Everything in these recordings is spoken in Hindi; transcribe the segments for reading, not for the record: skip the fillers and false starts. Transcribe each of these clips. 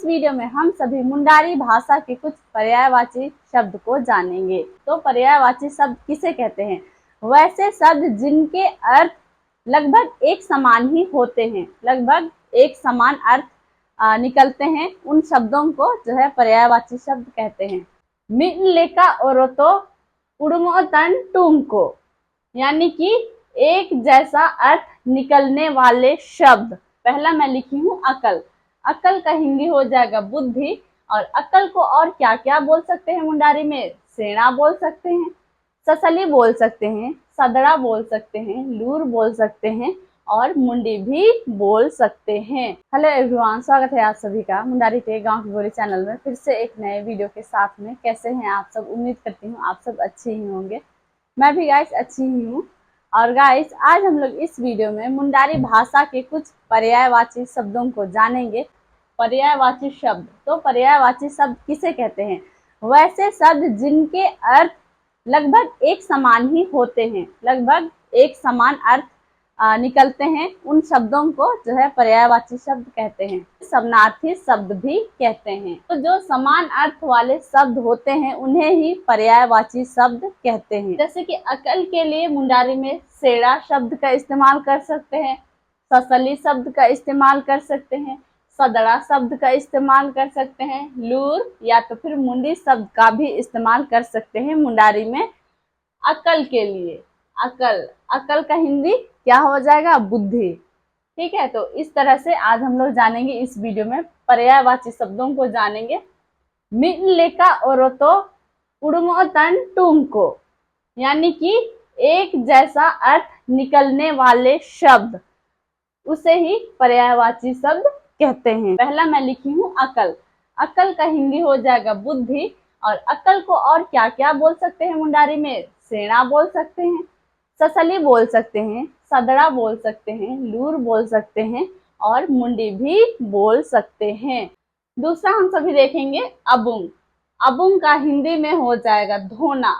वीडियो में हम सभी मुंडारी भाषा के कुछ पर्यायवाची शब्द को जानेंगे। तो पर्यायवाची शब्द किसे कहते हैं? वैसे शब्द जिनके अर्थ लगभग एक समान ही होते हैं, लगभग एक समान अर्थ निकलते हैं, उन शब्दों को जो है पर्यायवाची शब्द कहते हैं। मिन लेका ओरोतो उड़मो तन टूमको, यानी कि एक जैसा अर्थ निकलने वाले शब्द। पहला मैं लिखी हूँ अकल। अकल का हिंदी हो जाएगा बुद्धि। और अकल को और क्या क्या बोल सकते हैं मुंडारी में? सेना बोल सकते हैं, ससली बोल सकते हैं, सदड़ा बोल सकते हैं, लूर बोल सकते हैं और मुंडी भी बोल सकते हैं। हेलो एवरीवन, स्वागत है आप सभी का मुंडारी के गांव की बोली चैनल में फिर से एक नए वीडियो के साथ में। कैसे हैं आप सब? उम्मीद करती हूँ आप सब अच्छे ही होंगे। मैं भी गाइस अच्छी ही हूँ। और गाइस आज हम लोग इस वीडियो में मुंडारी भाषा के कुछ पर्यायवाची शब्दों को जानेंगे। पर्यायवाची शब्द, तो पर्यायवाची शब्द किसे कहते हैं? वैसे शब्द जिनके अर्थ लगभग एक समान ही होते हैं, लगभग एक समान अर्थ निकलते हैं, उन शब्दों को जो है पर्यायवाची शब्द कहते हैं। समानार्थी शब्द भी कहते हैं। तो जो समान अर्थ वाले शब्द होते हैं उन्हें ही पर्यायवाची शब्द कहते हैं। जैसे कि अकल के लिए मुंडारी में सेड़ा शब्द का इस्तेमाल कर सकते हैं, ससली शब्द का इस्तेमाल कर सकते हैं, सदड़ा शब्द का इस्तेमाल कर सकते हैं, लूर या तो फिर मुंडी शब्द का भी इस्तेमाल कर सकते हैं मुंडारी में अकल के लिए। अकल का हिंदी क्या हो जाएगा? बुद्धि। ठीक है, तो इस तरह से आज हम लोग जानेंगे, इस वीडियो में पर्यायवाची शब्दों को जानेंगे। मिन लेका ओरोतो उड़मो तन टूमको, यानी कि एक जैसा अर्थ निकलने वाले शब्द, उसे ही पर्यायवाची शब्द कहते हैं। पहला मैं लिखी हूँ अकल। अकल का हिंदी हो जाएगा बुद्धि। और अकल को और क्या क्या बोल सकते हैं मुंडारी में? सेना बोल सकते हैं, ससली बोल सकते हैं, सदड़ा बोल सकते हैं, लूर बोल सकते हैं और मुंडी भी बोल सकते हैं। दूसरा हम सभी देखेंगे अबुंग। अबुंग का हिंदी में हो जाएगा धोना।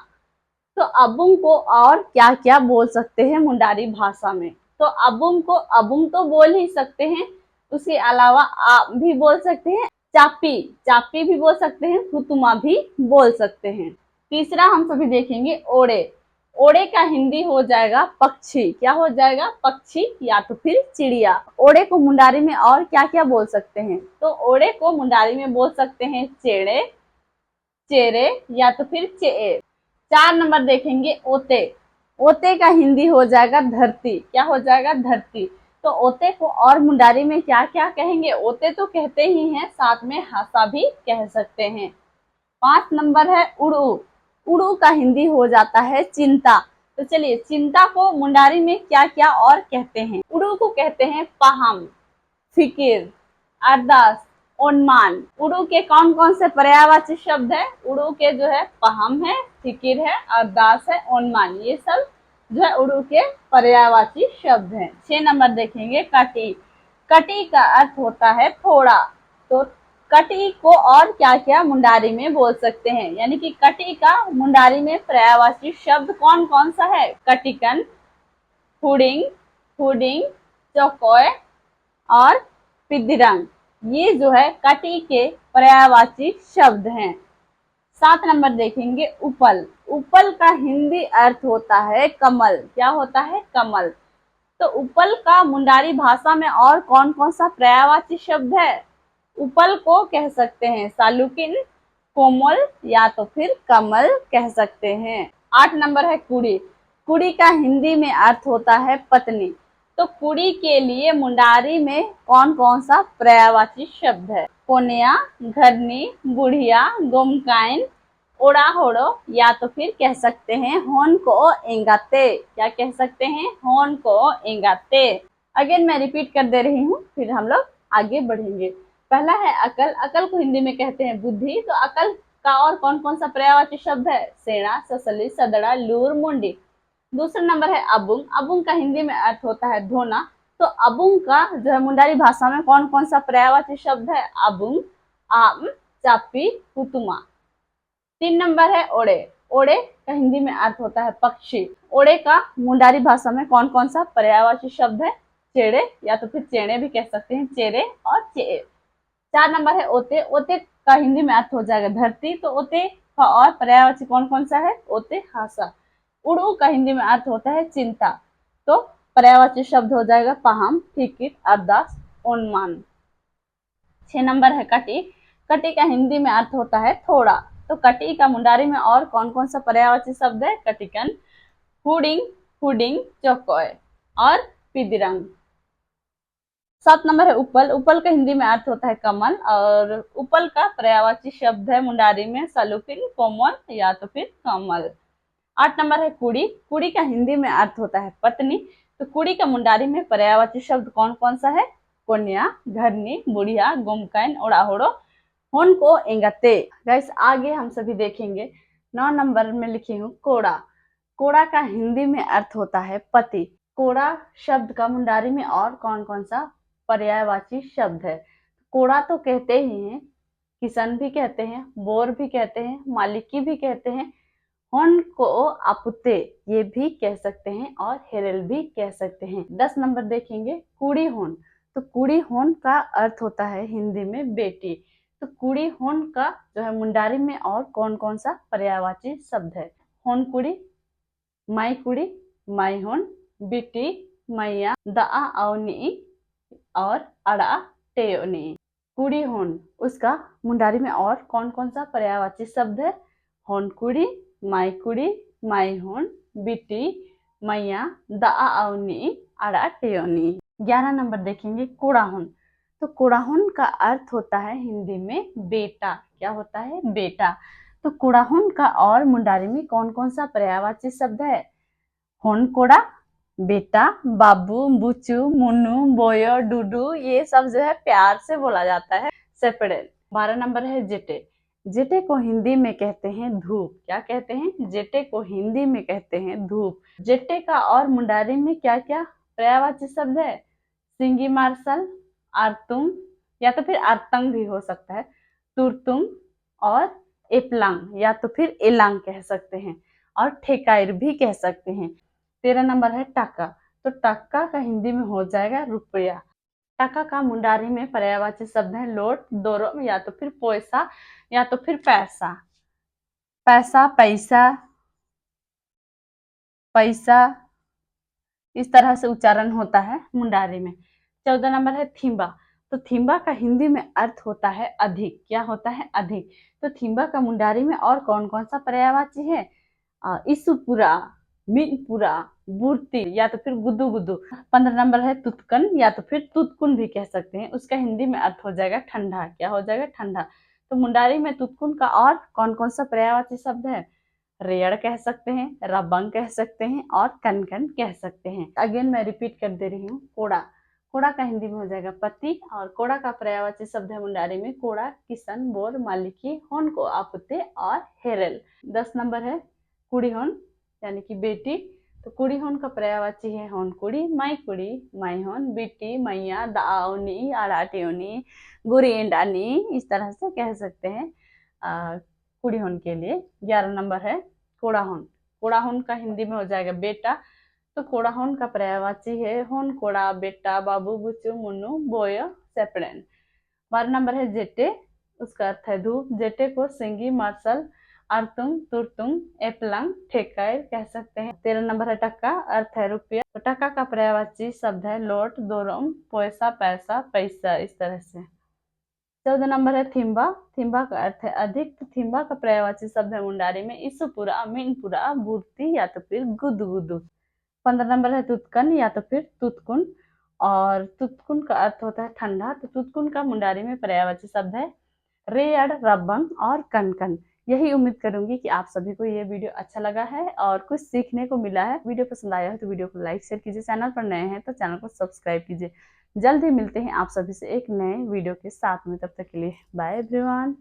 तो अबुंग को और क्या क्या बोल सकते हैं मुंडारी भाषा में? तो अबुंग को अबुंग तो बोल ही सकते हैं, उसके अलावा आप भी बोल सकते हैं, चापी भी बोल सकते हैं, हुतुमा भी बोल सकते हैं। तीसरा हम सभी देखेंगे ओड़े। ओड़े का हिंदी हो जाएगा पक्षी। क्या हो जाएगा? पक्षी या तो फिर चिड़िया। ओड़े को मुंडारी में और क्या क्या बोल सकते हैं? तो ओड़े को मुंडारी में बोल सकते हैं चेड़े, चेरे या तो फिर चेए। 4 नंबर देखेंगे ओते। ओते का हिंदी हो जाएगा धरती। क्या हो जाएगा? धरती। तो ओते को और मुंडारी में क्या क्या कहेंगे? ओते तो कहते ही हैं, साथ में हासा भी कह सकते हैं। 5 नंबर है उड़ू। उड़ू का हिंदी हो जाता है चिंता। तो चलिए, चिंता को मुंडारी में क्या क्या और कहते हैं? उड़ू को कहते हैं पहम, फिकिर, अरदास, उन्मान। उड़ू के कौन कौन से पर्यायवाची शब्द है? उड़ू के जो है पहम है, फिकिर है, अरदास है, उन्मान, ये सब जो है उड़ू के पर्यायवाची शब्द हैं। 6 नंबर देखेंगे कटी। कटी का अर्थ होता है फोड़ा। तो कटी को और क्या क्या मुंडारी में बोल सकते हैं? यानी कि कटी का मुंडारी में पर्यायवाची शब्द कौन कौन सा है? कटिकन, हुडिंग, हुडिंग, चौकोय और पिदिरंग। ये जो है कटी के पर्यायवाची शब्द हैं। 7 नंबर देखेंगे उपल। उपल का हिंदी अर्थ होता है कमल। क्या होता है? कमल। तो उपल का मुंडारी भाषा में और कौन कौन सा पर्यायवाची शब्द है? उपल को कह सकते हैं सालुकिन, कोमल या तो फिर कमल कह सकते हैं। 8 नंबर है कुड़ी। कुड़ी का हिंदी में अर्थ होता है पत्नी। तो कुड़ी के लिए मुंडारी में कौन कौन सा पर्यायवाची शब्द है? कोनिया, घरनी, बुढ़िया, गोमकाइन, ओड़ा होड़ो या तो फिर कह सकते हैं होन को एंगाते। क्या कह सकते हैं? होन को एंगाते। अगेन मैं रिपीट कर दे रही हूँ, फिर हम लोग आगे बढ़ेंगे। पहला है अकल। अकल को हिंदी में कहते हैं बुद्धि। तो अकल का और कौन कौन सा पर्यायवाची शब्द है? सेना, ससली, सदड़ा, लूर, मुंडी। दूसरा नंबर है अबुंग। अबुंग का हिंदी में अर्थ होता है धोना। तो अबुंग का जो है मुंडारी भाषा में कौन कौन सा पर्यायवाची शब्द है? अबुंग, आम, चापी, हुतुमा। 3 नंबर है ओड़े। ओड़े का हिंदी में अर्थ होता है पक्षी। ओड़े का मुंडारी भाषा में कौन कौन सा पर्यायवाची शब्द है? चेड़े या तो फिर चेड़े भी कह सकते हैं, चेरे और चेए। 4 नंबर है ओते। ओते का हिंदी में अर्थ हो जाएगा धरती, तो ओते का और पर्यायवाची कौन कौन सा है? ओते हासा। उड़ू का हिंदी में अर्थ होता है चिंता, तो पर्यायवाची शब्द हो जाएगा पाहम, फिकिर, अरदास, उन्मान। 6 नंबर है कटी। कटी का हिंदी में अर्थ होता है थोड़ा, तो कटी का मुंडारी में और कौन कौन सा पर्यायवाची शब्द है? कटिकन, हुडिंग, हुडिंग, चौकोय और पिदिरंग। 7 नंबर है उपल। उपल का हिंदी में अर्थ होता है कमल, और उपल का पर्यायवाची शब्द है मुंडारी में सलुकिन, कोमल या तो फिर कमल। 8 नंबर है कुड़ी। कुड़ी का हिंदी में अर्थ होता है पत्नी, तो कुड़ी का मुंडारी में पर्यायवाची शब्द कौन कौन सा है? कोन्या, घरनी, बुढ़िया, गुमकैन, ओड़ाहोड़ो, होन को एंगते। गाइस आगे हम सभी देखेंगे। 9 नंबर में लिखी हूँ कोड़ा। कोड़ा का हिंदी में अर्थ होता है पति। कोड़ा शब्द का मुंडारी में और कौन कौन सा पर्यायवाची शब्द है? कोड़ा तो कहते ही हैं, किसन भी कहते हैं, बोर भी कहते हैं, मालिकी भी कहते हैं, होन को आपुते ये भी कह सकते हैं, और हेरल भी कह सकते हैं। 10 नंबर देखेंगे कुड़ी होन। तो कुड़ी होन का अर्थ होता है हिंदी में बेटी, तो कुड़ी होन का जो है मुंडारी में और कौन कौन सा पर्यायवाची शब्द है? होन कुड़ी, माई कुड़ी, माई होन, बिटी, मैया, दआ अवनी और अड़ा टेयोनी। कुड़ी होन उसका मुंडारी में और कौन कौन सा पर्यायवाची शब्द है? होन कुड़ी, माई कुड़ी, माई होन, बिटी, मैया, दआ अवनी, अड़ा टेयोनी। 11 नंबर देखेंगे कुड़ाहुन। तो कुड़ाहुन का अर्थ होता है हिंदी में बेटा। क्या होता है? बेटा। तो कुड़ाहुन का और मुंडारी में कौन कौन सा पर्यायवाची शब्द है? होन कोड़ा, बेटा, बाबू, बुचू, मुन्नू, बोयो, डूडू, ये सब जो है प्यार से बोला जाता है। सेपरेट। 12 नंबर है जेटे। जेटे को हिंदी में कहते हैं धूप। क्या कहते हैं? जेटे को हिंदी में कहते हैं धूप। जेटे का और मुंडारी में क्या क्या पर्यायवाची शब्द है? सिंगी मार्शल, आर्तुंग या तो फिर आर्तंग भी हो सकता है, तुरतुंग और एपलांग या तो फिर एलांग कह सकते हैं, और ठेकायर भी कह सकते हैं। 13 नंबर है टका। तो टक्का का हिंदी में हो जाएगा रुपया। टका का मुंडारी में पर्यायवाची शब्द है लोट, दोरो या तो फिर पैसा या तो फिर पैसा। पैसा, पैसा, पैसा, इस तरह से उच्चारण होता है मुंडारी में। 14 नंबर है थीम्बा। तो थीम्बा का हिंदी में अर्थ होता है अधिक। क्या होता है? अधिक। तो थीम्बा का मुंडारी में और कौन कौन सा पर्यायवाची है? इसुपुरा, मीनपुरा, बुर्ती या तो फिर गुदू गुदू। 15 नंबर है तुतकन या तो फिर तुतकुन भी कह सकते हैं, उसका हिंदी में अर्थ हो जाएगा ठंडा। क्या हो जाएगा? ठंडा। तो मुंडारी में तुतकुन का और कौन कौन सा पर्यायवाची शब्द है? रेड़ कह सकते हैं, रबंग कह सकते हैं, और कनकन कह सकते हैं। अगेन मैं रिपीट कर दे रही हूँ। कोड़ा। कोड़ा का हिंदी में हो जाएगा पति, और कोड़ा का पर्यायवाची शब्द है मुंडारी में कोड़ा, किसन, बोर, मालिकी, होन को आपुते और हेरल। 10 नंबर है कुड़ी होन यानी कि बेटी। तो कुड़ी होन का पर्यायवाची है होन कुड़ी, माई कुड़ी, माई होन, बेटी, मैया, दाओनी, आड़ाटियोनी, गुरी एंडानी, इस तरह से कह सकते हैं कुड़ी होन के लिए। 11 नंबर है कोड़ाहोन। कोड़ाहोन का हिंदी में हो जाएगा बेटा। तो कोड़ाहोन का पर्यायवाची है होन कोड़ा, बेटा, बाबू, बुच्चू, मुन्नू, बोयो, सेपड़ेन। 12 नंबर है जेटे। उसका अर्थ है धूप। जेटे को सिंगी, मार्शल, आर्तुंग, तुरतुंग, एपलंग, ठेकायर कह सकते हैं। 13 नंबर है टक्का। अर्थ है रुपया। तो टक्का का पर्यायवाची शब्द है लोट, दोरम, पैसा, पैसा, पैसा, इस तरह से। 14 नंबर है थिम्बा। थिम्बा का अर्थ है अधिक। तो थिम्बा का पर्यायवाची शब्द है मुंडारी में इसुपुरा, मीनपुरा, बुर्ती या तो फिर गुदगुदू। 15 नंबर है तुतकन या तो फिर तुतकुन, और तुतकुन का अर्थ होता है ठंडा। तो तुतकुन का मुंडारी में पर्यायवाची शब्द है रेयड़, रबंग और कनकन। यही उम्मीद करूंगी कि आप सभी को ये वीडियो अच्छा लगा है और कुछ सीखने को मिला है। वीडियो पसंद आया है तो वीडियो को लाइक शेयर कीजिए, चैनल पर नए हैं तो चैनल को सब्सक्राइब कीजिए। जल्द ही मिलते हैं आप सभी से एक नए वीडियो के साथ में। तब तक के लिए बाय एवरीवन।